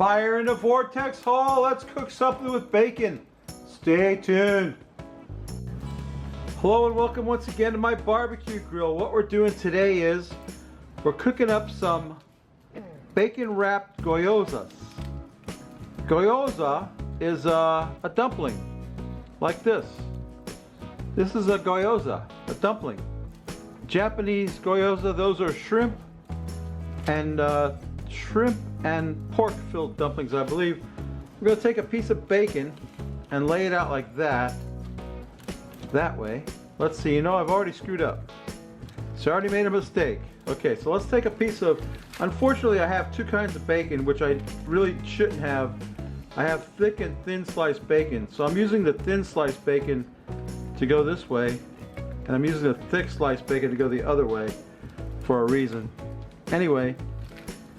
Fire in the vortex hall. Let's cook something with bacon. Stay tuned. Hello and welcome once again to my barbecue grill. What we're doing today is we're cooking up some bacon wrapped gyozas. Gyoza is a dumpling like this. This is a gyoza, a dumpling. Japanese gyoza, those are shrimp and pork filled dumplings, I believe. We're going to take a piece of bacon and lay it out like that way. Let's see, you know, I've already screwed up. So I already made a mistake. Okay, so let's take a piece of, unfortunately I have two kinds of bacon, which I really shouldn't have. I have thick and thin sliced bacon. So I'm using the thin sliced bacon to go this way, and I'm using the thick sliced bacon to go the other way for a reason. Anyway,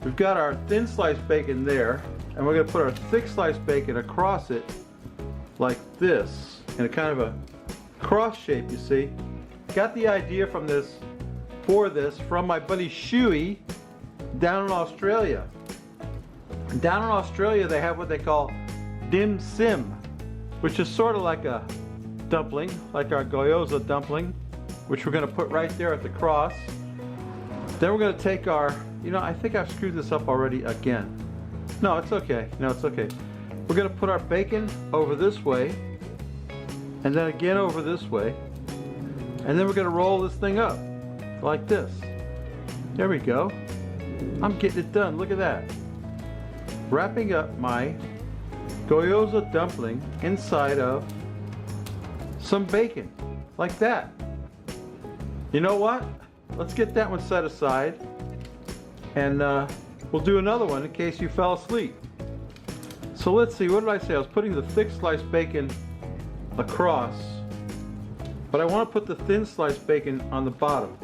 we've got our thin sliced bacon there, and we're going to put our thick sliced bacon across it like this, in a kind of a cross shape, you see. Got the idea from this, from my buddy Shuey down in Australia. Down in Australia they have what they call dim sim, which is sort of like a dumpling, like our gyoza dumpling, which we're going to put right there at the cross. Then we're going to take our, you know, I think I've screwed this up already again. No, it's okay. No, it's okay. We're going to put our bacon over this way, and then again over this way, and then we're going to roll this thing up like this. There we go. I'm getting it done. Look at that. Wrapping up my gyoza dumpling inside of some bacon, like that. You know what? Let's get that one set aside, and we'll do another one in case you fell asleep. So let's see, what did I say? I was putting the thick sliced bacon across, but I want to put the thin sliced bacon on the bottom.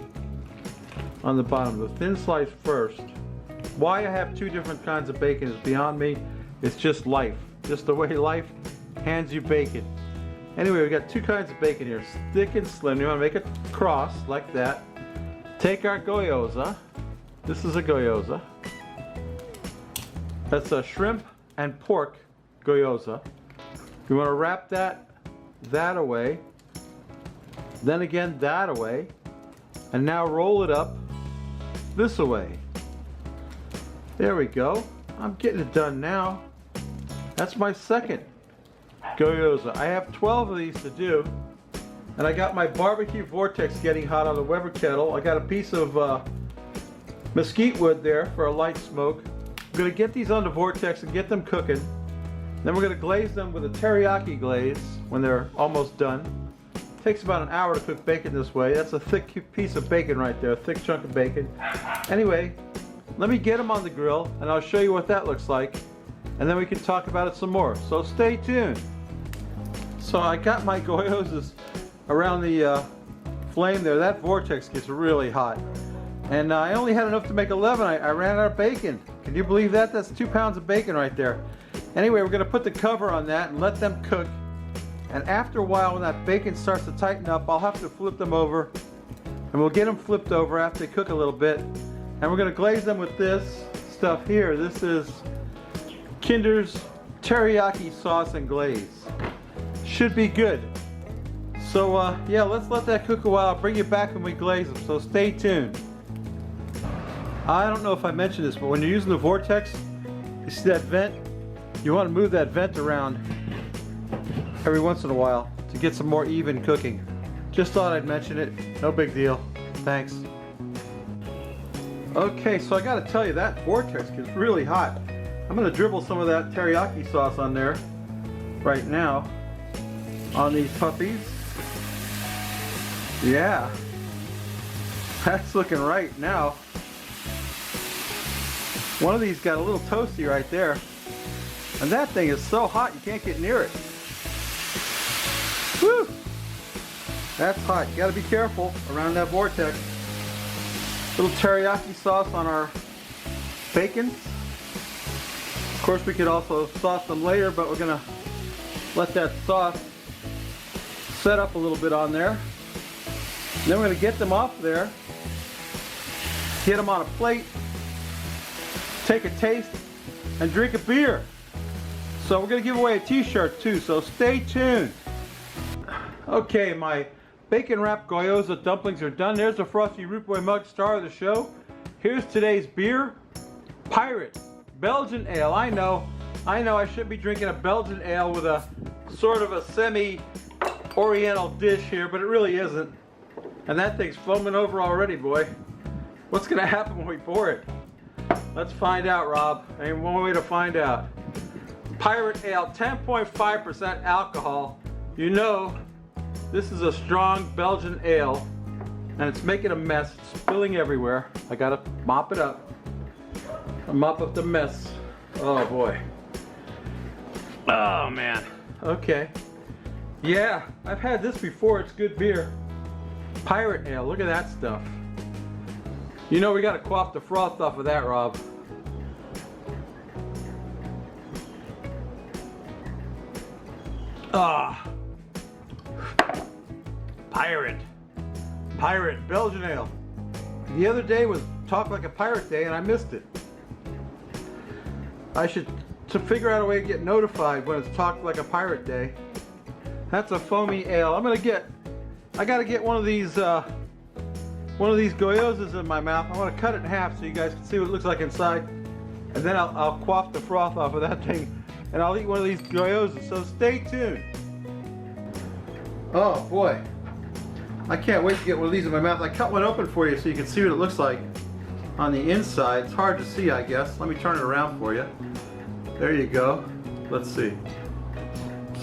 On the bottom, the thin slice first. Why I have two different kinds of bacon is beyond me. It's just life. Just the way life hands you bacon. Anyway, we got two kinds of bacon here, thick and slim. You want to make a cross like that. Take our gyoza. This is a gyoza. That's a shrimp and pork gyoza. You want to wrap that away. Then again that away. And now roll it up this way. There we go. I'm getting it done now. That's my second gyoza. I have 12 of these to do. And I got my barbecue vortex getting hot on the Weber kettle. I got a piece of mesquite wood there for a light smoke. I'm going to get these on the vortex and get them cooking. Then we're going to glaze them with a teriyaki glaze when they're almost done. It takes about an hour to cook bacon this way. That's a thick piece of bacon right there, a thick chunk of bacon. Anyway, let me get them on the grill and I'll show you what that looks like. And then we can talk about it some more. So stay tuned. So I got my gyozas around the flame there. That vortex gets really hot. And I only had enough to make 11. I ran out of bacon. Can you believe that? That's 2 pounds of bacon right there. Anyway, we're going to put the cover on that and let them cook. And after a while, when that bacon starts to tighten up, I'll have to flip them over. And we'll get them flipped over after they cook a little bit. And we're going to glaze them with this stuff here. This is Kinder's teriyaki sauce and glaze. Should be good. So yeah, let's let that cook a while. I'll bring you back when we glaze them, so stay tuned. I don't know if I mentioned this, but when you're using the vortex, you see that vent? You want to move that vent around every once in a while to get some more even cooking. Just thought I'd mention it. No big deal. Thanks. Okay, so I got to tell you, that vortex gets really hot. I'm going to dribble some of that teriyaki sauce on there right now on these puppies. Yeah, that's looking right now. One of these got a little toasty right there. And that thing is so hot you can't get near it. Woo! That's hot. You gotta be careful around that vortex. Little teriyaki sauce on our bacon. Of course we could also sauce them later, but we're gonna let that sauce set up a little bit on there. Then we're going to get them off there, get them on a plate, take a taste, and drink a beer. So we're gonna give away a t-shirt too, so stay tuned. Okay, my bacon wrapped Gyoza dumplings are done. There's the Frosty Root Boy mug, star of the show. Here's today's beer, Pirate Belgian Ale. I know I should be drinking a Belgian ale with a sort of a semi-oriental dish here, but it really isn't. And that thing's foaming over already, boy. What's gonna happen when we pour it? Let's find out, Rob. Ain't one way to find out. Pirate Ale, 10.5% alcohol. You know, this is a strong Belgian ale, and it's making a mess. It's spilling everywhere. I gotta mop it up. Mop up the mess. Oh boy. Oh man. Okay. Yeah, I've had this before. It's good beer. Pirate Ale. Look at that stuff. You know we gotta quaff the froth off of that, Rob. Ah. Pirate Belgian Ale. The other day was Talk Like a Pirate Day and I missed it. I should figure out a way to get notified when it's Talk Like a Pirate Day. That's a foamy ale. I gotta get one of these Gyozas in my mouth. I want to cut it in half so you guys can see what it looks like inside. And then I'll quaff the froth off of that thing and I'll eat one of these Gyozas. So stay tuned. Oh boy. I can't wait to get one of these in my mouth. I cut one open for you so you can see what it looks like on the inside. It's hard to see, I guess. Let me turn it around for you. There you go. Let's see.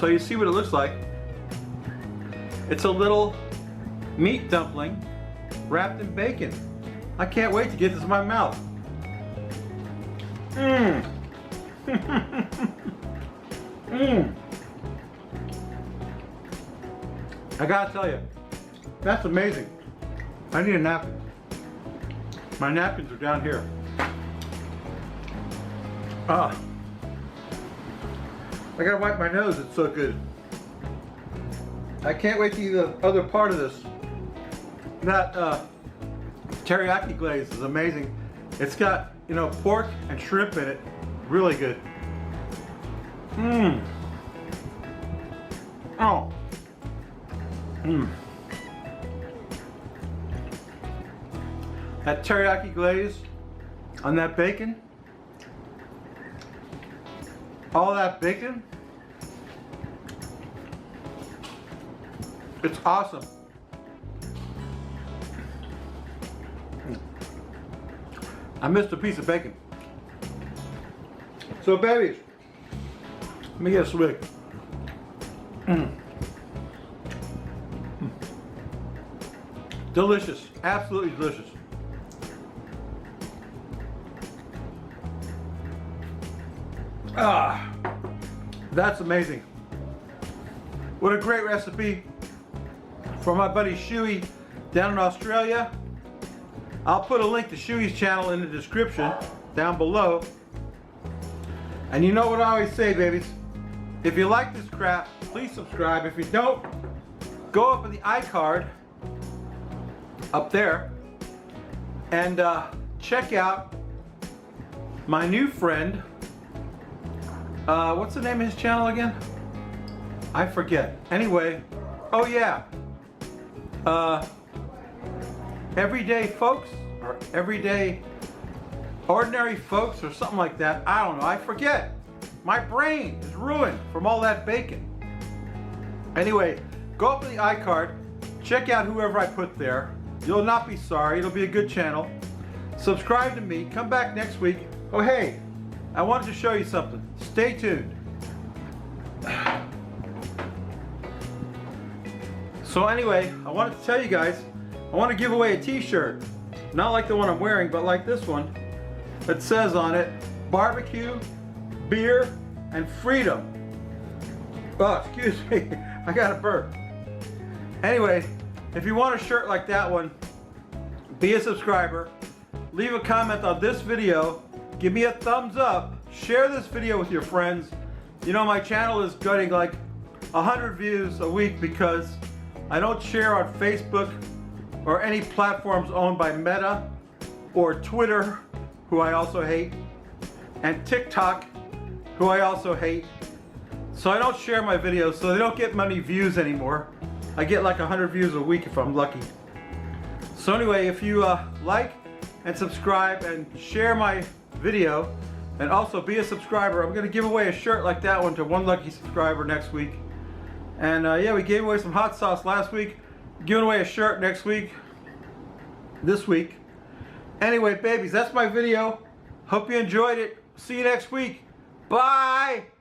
So you see what it looks like. It's a little meat dumpling wrapped in bacon. I can't wait to get this in my mouth. Mmm. Mmm. I gotta tell you, that's amazing. I need a napkin. My napkins are down here. Ah. I gotta wipe my nose, it's so good. I can't wait to eat the other part of this. That teriyaki glaze is amazing. It's got, you know, pork and shrimp in it. Really good. Mmm. Oh. Mmm. That teriyaki glaze on that bacon. All that bacon. It's awesome. I missed a piece of bacon. So babies, let me get a swig. Delicious, absolutely delicious. Ah, that's amazing. What a great recipe from my buddy Shuey down in Australia. I'll put a link to Shuey's channel in the description down below. And you know what I always say, babies? If you like this crap, please subscribe. If you don't, go up in the iCard up there and check out my new friend. What's the name of his channel again? I forget. Anyway, oh yeah. Everyday folks, or everyday ordinary folks, or something like that. I don't know, I forget. My brain is ruined from all that bacon. Anyway, go up to the iCard, check out whoever I put there. You'll not be sorry, it'll be a good channel. Subscribe to me, come back next week. Oh hey, I wanted to show you something. Stay tuned. So anyway, I wanted to tell you guys, I want to give away a t-shirt. Not like the one I'm wearing, but like this one. It says on it, barbecue, beer, and freedom. Oh, excuse me, I got a burp. Anyway, if you want a shirt like that one, be a subscriber, leave a comment on this video, give me a thumbs up, share this video with your friends. You know, my channel is getting like 100 views a week because I don't share on Facebook or any platforms owned by Meta or Twitter, who I also hate. and TikTok, who I also hate. So I don't share my videos, so they don't get many views anymore. I get like 100 views a week if I'm lucky. So anyway, if you like and subscribe and share my video, and also be a subscriber, I'm going to give away a shirt like that one to one lucky subscriber next week. And yeah, we gave away some hot sauce last week. Giving away a shirt next week. This week. Anyway, babies, that's my video. Hope you enjoyed it. See you next week. Bye!